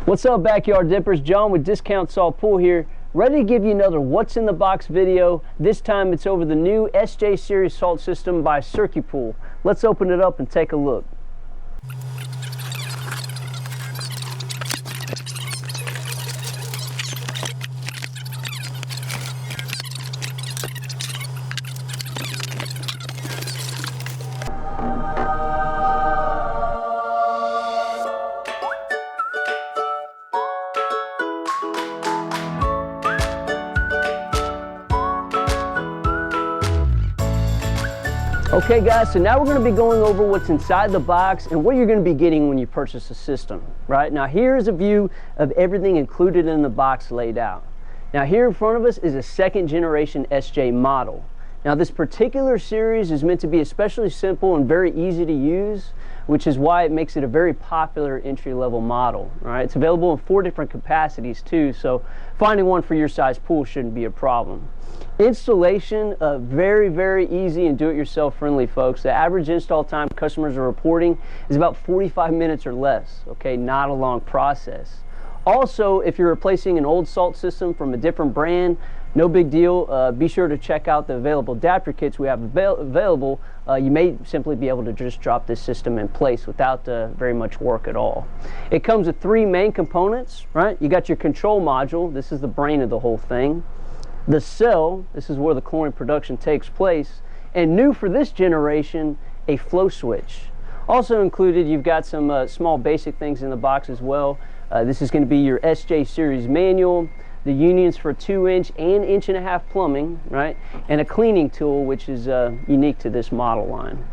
What's up, Backyard Dippers? John with Discount Salt Pool here, ready to give you another What's in the Box video. This time it's over the new SJ Series salt system by CircuPool. Let's open it up and take a look. Okay guys, so now we're going to be going over what's inside the box and what you're going to be getting when you purchase a system. Right now, here's a view of everything included in the box laid out. Now here in front of us is a second generation SJ model. Now this particular series is meant to be especially simple and very easy to use, which is why it makes it a very popular entry-level model. Right? It's available in 4 different capacities too, so finding one for your size pool shouldn't be a problem. Installation, very easy and do-it-yourself friendly, folks. The average install time customers are reporting is about 45 minutes or less. Okay, not a long process. Also, if you're replacing an old salt system from a different brand, no big deal. Be sure to check out the available adapter kits we have available. You may simply be able to just drop this system in place without very much work at all. It comes with 3 main components, right? You got your control module. This is the brain of the whole thing. The cell, this is where the chlorine production takes place, and new for this generation, a flow switch. Also included, you've got some small basic things in the box as well. This is going to be your SJ Series manual, the unions for 2-inch and 1.5-inch plumbing, right, and a cleaning tool, which is unique to this model line.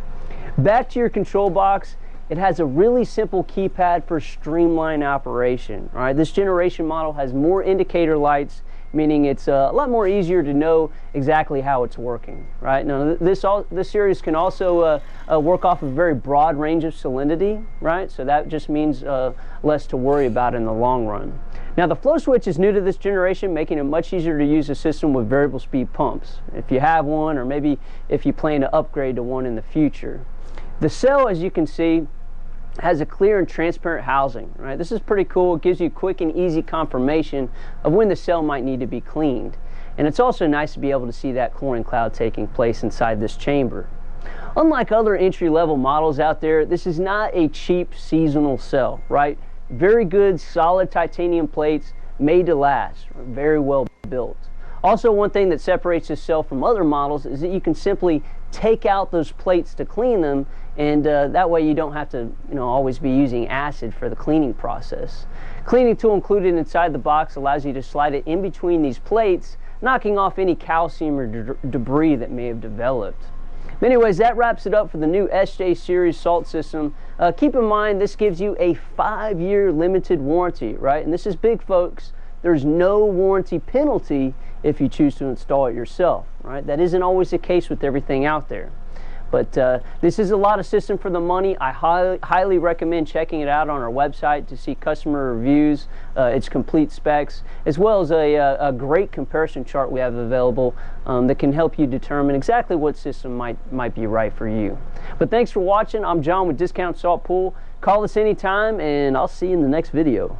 Back to your control box. It has a really simple keypad for streamlined operation. Right? This generation model has more indicator lights, meaning it's a lot more easier to know exactly how it's working. Right? Now, this series can also work off a very broad range of salinity, right? So that just means less to worry about in the long run. Now, the flow switch is new to this generation, making it much easier to use a system with variable speed pumps, if you have one, or maybe if you plan to upgrade to one in the future. The cell, as you can see, has a clear and transparent housing. Right? This is pretty cool. It gives you quick and easy confirmation of when the cell might need to be cleaned. And it's also nice to be able to see that chlorine cloud taking place inside this chamber. Unlike other entry-level models out there, this is not a cheap seasonal cell. Right? Very good, solid titanium plates made to last. Very well built. Also, one thing that separates this cell from other models is that you can simply take out those plates to clean them, and that way you don't have to always be using acid for the cleaning process. Cleaning tool included inside the box allows you to slide it in between these plates, knocking off any calcium or debris that may have developed. But anyways, that wraps it up for the new SJ Series salt system. Keep in mind, this gives you a 5-year limited warranty, right? And this is big, folks. There's no warranty penalty if you choose to install it yourself, right? That isn't always the case with everything out there. But this is a lot of system for the money. I highly recommend checking it out on our website to see customer reviews, its complete specs, as well as a great comparison chart we have available that can help you determine exactly what system might be right for you. But thanks for watching. I'm John with Discount Salt Pool. Call us anytime, and I'll see you in the next video.